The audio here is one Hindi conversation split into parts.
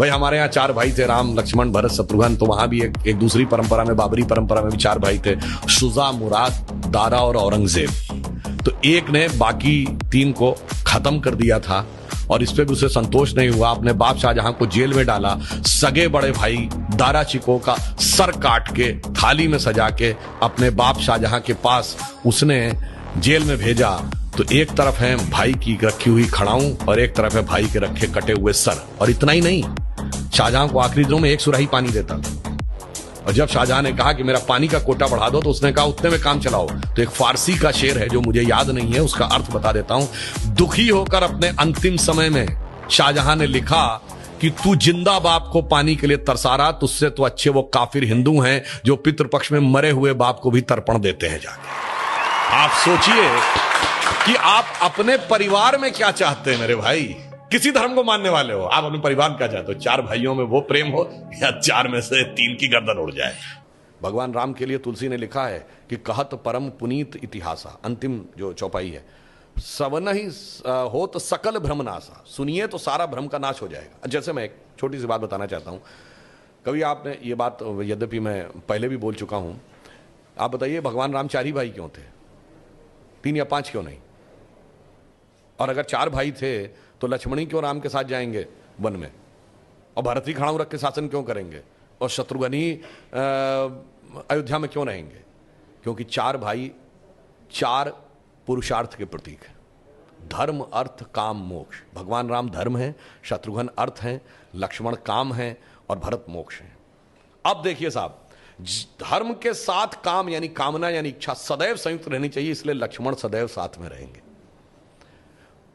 भाई हमारे यहाँ 4 भाई थे, राम लक्ष्मण भरत शत्रुघ्न। तो वहां भी एक दूसरी परंपरा में, बाबरी परंपरा में भी 4 भाई थे, शुजा, मुराद, दारा और औरंगजेब। तो एक ने बाकी 3 को खत्म कर दिया था और इस पे भी उसे संतोष नहीं हुआ। अपने बाप शाहजहां को जेल में डाला। सगे बड़े भाई दारा चिको का सर काट के थाली में सजा के अपने बाप शाहजहां के पास उसने जेल में भेजा। तो एक तरफ है भाई की रखी हुई खड़ाऊं और एक तरफ है भाई के रखे कटे हुए सर। और इतना ही नहीं, शाहजहां को आखिरी दिनों में 1 सुराही पानी देता था। और जब शाहजहां ने कहा कि मेरा पानी का कोटा बढ़ा दो, तो उसने कहा उतने में काम चलाओ। तो एक फारसी का शेर है जो मुझे याद नहीं है, उसका अर्थ बता देता हूं। दुखी होकर अपने अंतिम समय में शाहजहां ने लिखा कि तू जिंदा बाप को पानी के लिए तरसा रहा, तुझसे तो अच्छे वो काफिर हिंदू हैं जो पितृपक्ष में मरे हुए बाप को भी तर्पण देते हैं जाके। आप सोचिए कि आप अपने परिवार में क्या चाहते हैं मेरे भाई। किसी धर्म को मानने वाले हो, आप अपने परिवार क्या चाहते हो? 4 भाइयों में वो प्रेम हो या 4 में से 3 की गर्दन उड़ जाए? भगवान राम के लिए तुलसी ने लिखा है कि कहत परम पुनीत इतिहासा, अंतिम जो चौपाई है, सवन ही हो तो सकल भ्रम नासा, सुनिए तो सारा भ्रम का नाश हो जाएगा। जैसे मैं एक छोटी सी बात बताना चाहता हूं। कभी आपने ये बात, यद्यपि मैं पहले भी बोल चुका हूं, आप बताइए भगवान राम 4 ही भाई क्यों थे? 3 या 5 क्यों नहीं? और अगर 4 भाई थे तो लक्ष्मणी क्यों राम के साथ जाएंगे वन में? और भरत ही खड़ाऊ रख के शासन क्यों करेंगे? और शत्रुघ्न ही अयोध्या में क्यों रहेंगे? क्योंकि 4 भाई 4 पुरुषार्थ के प्रतीक हैं। धर्म, अर्थ, काम, मोक्ष। भगवान राम धर्म है, शत्रुघ्न अर्थ हैं, लक्ष्मण काम है और भरत मोक्ष है। अब देखिए साहब, धर्म के साथ काम यानी कामना यानी इच्छा सदैव संयुक्त रहनी चाहिए, इसलिए लक्ष्मण सदैव साथ में रहेंगे।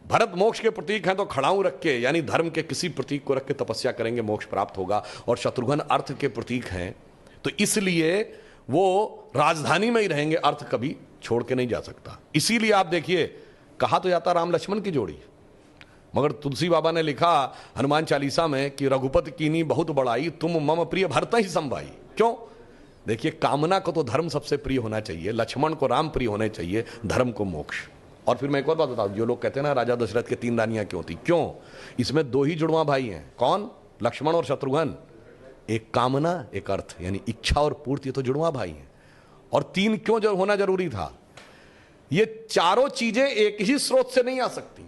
भरत मोक्ष के प्रतीक हैं तो खड़ाऊ रख के यानी धर्म के किसी प्रतीक को रख के तपस्या करेंगे, मोक्ष प्राप्त होगा। और शत्रुघ्न अर्थ के प्रतीक हैं तो इसलिए वो राजधानी में ही रहेंगे, अर्थ कभी छोड़ के नहीं जा सकता। इसीलिए आप देखिए, कहा तो जाता राम लक्ष्मण की जोड़ी, मगर तुलसी बाबा ने लिखा हनुमान चालीसा में कि रघुपति कीनी बहुत बड़ाई, तुम मम प्रिय भरत ही संभाई। क्यों? देखिए, कामना को तो धर्म सबसे प्रिय होना चाहिए, लक्ष्मण को राम प्रिय होने चाहिए, धर्म को मोक्ष। और फिर मैं एक और बात बताऊं, जो लोग कहते हैं ना राजा दशरथ के 3 रानियां क्यों थी, क्यों? इसमें 2 ही जुड़वा भाई हैं। कौन? लक्ष्मण और शत्रुघ्न। एक कामना, एक अर्थ, यानी इच्छा और पूर्ति, तो जुड़वा भाई हैं। और 3 क्यों जो होना जरूरी था? ये चारों चीजें एक ही स्रोत से नहीं आ सकती।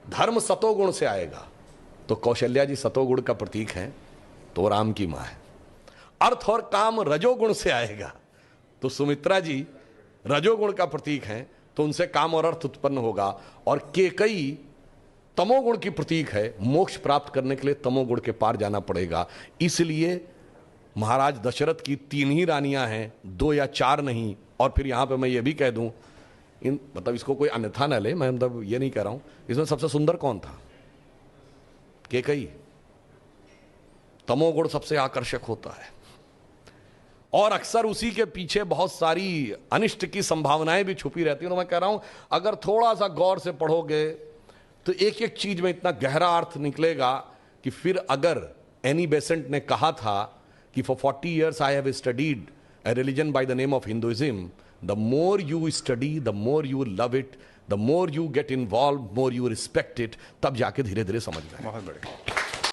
धर्म सतोगुण से आएगा, तो कौशल्या जी सतोगुण का प्रतीक हैं, तो राम की मां है। अर्थ और काम रजोगुण से आएगा, तो सुमित्रा जी रजोगुण का प्रतीक हैं, तो उनसे काम और अर्थ उत्पन्न होगा। और केकई तमोगुण की प्रतीक है, मोक्ष प्राप्त करने के लिए तमोगुण के पार जाना पड़ेगा। इसलिए महाराज दशरथ की 3 ही रानियां हैं, 2 या 4 नहीं। और फिर यहां पे मैं ये भी कह दूं, मतलब इसको कोई अन्यथा न ले, मैं मतलब ये नहीं कह रहा हूं, इसमें सबसे सुंदर कौन था? केकई। तमोगुण सबसे आकर्षक होता है और अक्सर उसी के पीछे बहुत सारी अनिष्ट की संभावनाएं भी छुपी रहती हैं। तो मैं कह रहा हूं, अगर थोड़ा सा गौर से पढ़ोगे तो एक एक चीज में इतना गहरा अर्थ निकलेगा कि फिर अगर एनी बेसेंट ने कहा था कि for 40 years I have studied a religion by the name of Hinduism, the more you study, the more you love it, the more you get involved, more you respect it, तब जाके धीरे धीरे समझ में। बहुत बढ़िया।